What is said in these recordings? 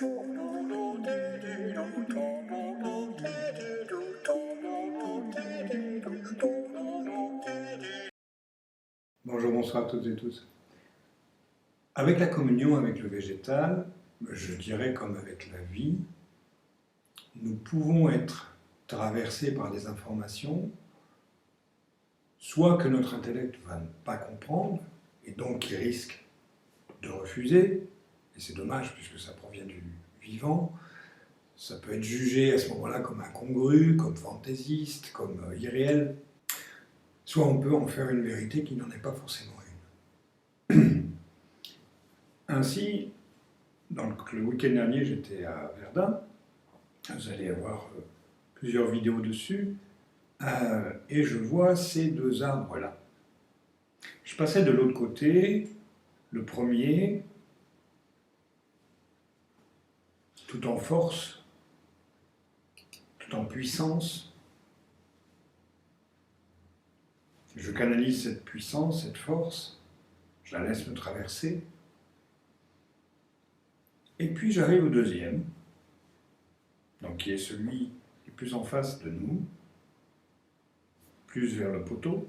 Bonjour, bonsoir à toutes et tous. Avec la communion avec le végétal, je dirais comme avec la vie, nous pouvons être traversés par des informations, soit que notre intellect va ne pas comprendre, et donc qui risque de refuser, et c'est dommage puisque ça provient du vivant, ça peut être jugé à ce moment-là comme incongru, comme fantaisiste, comme irréel, soit on peut en faire une vérité qui n'en est pas forcément une. Ainsi, donc, le week-end dernier, j'étais à Verdun. Vous allez avoir plusieurs vidéos dessus. Et je vois ces deux arbres-là. Je passais de l'autre côté, le premier, tout en force, tout en puissance. Je canalise cette puissance, cette force, je la laisse me traverser. Et puis j'arrive au deuxième, donc qui est celui qui est plus en face de nous, plus vers le poteau.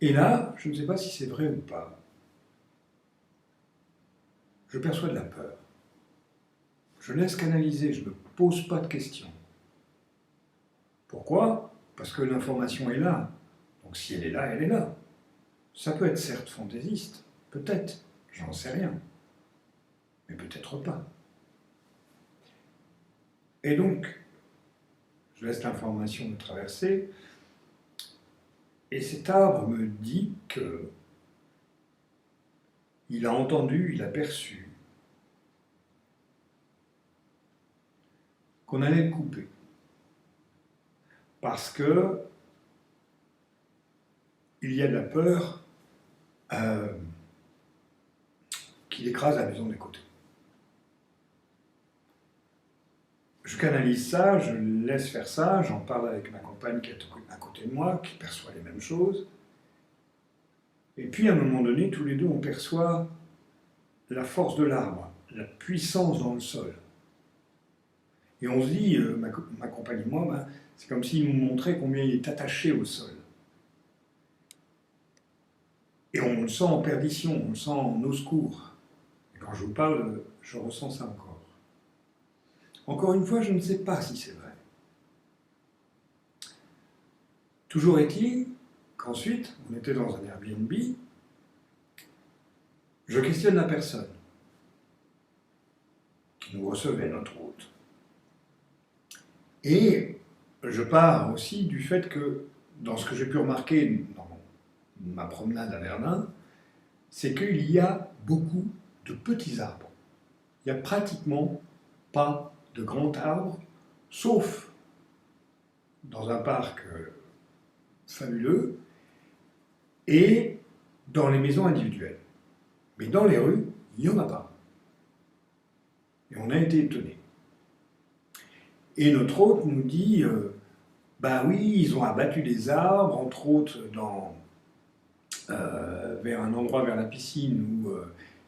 Et là, je ne sais pas si c'est vrai ou pas, je perçois de la peur. Je laisse canaliser, je ne me pose pas de questions. Pourquoi? Parce que l'information est là. Donc si elle est là, elle est là. Ça peut être certes fantaisiste, peut-être, j'en sais rien, mais peut-être pas. Et donc, je laisse l'information me traverser, et cet arbre me dit que il a entendu, il a perçu qu'on allait le couper. Parce que il y a de la peur qu'il écrase la maison des côtés. Je canalise ça, je laisse faire ça, j'en parle avec ma compagne qui est à côté de moi, qui perçoit les mêmes choses. Et puis à un moment donné, tous les deux, on perçoit la force de l'arbre, la puissance dans le sol. Et on se dit, ma compagne et moi, ben, c'est comme s'il nous montrait combien il est attaché au sol. Et on le sent en perdition, on le sent en au secours. Et quand je vous parle, je ressens ça encore. Encore une fois, je ne sais pas si c'est vrai. Toujours est-il qu'ensuite, on était dans un Airbnb, je questionne la personne qui nous recevait, notre hôte. Et je pars aussi du fait que, dans ce que j'ai pu remarquer dans ma promenade à Verdun, c'est qu'il y a beaucoup de petits arbres. Il n'y a pratiquement pas de grands arbres, sauf dans un parc fabuleux et dans les maisons individuelles. Mais dans les rues, il n'y en a pas. Et on a été étonnés. Et notre hôte nous dit, bah oui, ils ont abattu des arbres, entre autres vers un endroit vers la piscine où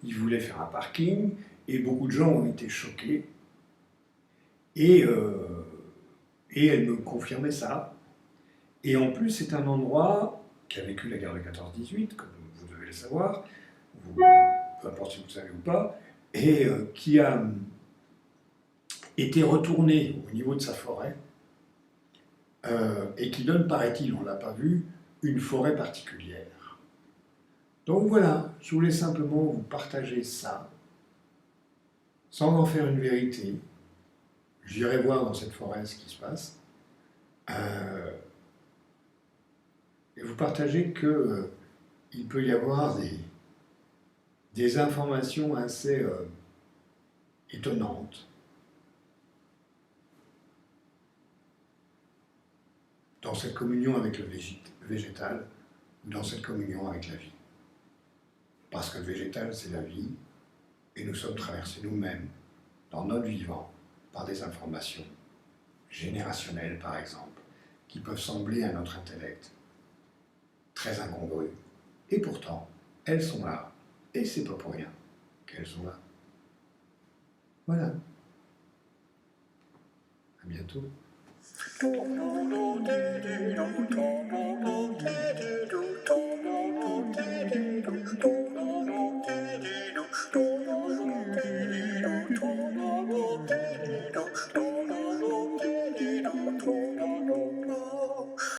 ils voulaient faire un parking, et beaucoup de gens ont été choqués. Et elle me confirmait ça. Et en plus, c'est un endroit qui a vécu la guerre de 14-18, comme vous devez le savoir, peu importe si vous le savez ou pas, et qui a été retourné au niveau de sa forêt, et qui donne, paraît-il, on ne l'a pas vu, une forêt particulière. Donc voilà, je voulais simplement vous partager ça, sans en faire une vérité. J'irai voir dans cette forêt ce qui se passe, et vous partager qu'il peut y avoir des informations assez étonnantes dans cette communion avec le végétal, ou dans cette communion avec la vie. Parce que le végétal, c'est la vie, et nous sommes traversés nous-mêmes, dans notre vivant, par des informations générationnelles, par exemple, qui peuvent sembler à notre intellect très incongrues. Et pourtant, elles sont là, Et c'est pas pour rien qu'elles sont là. Voilà. À bientôt.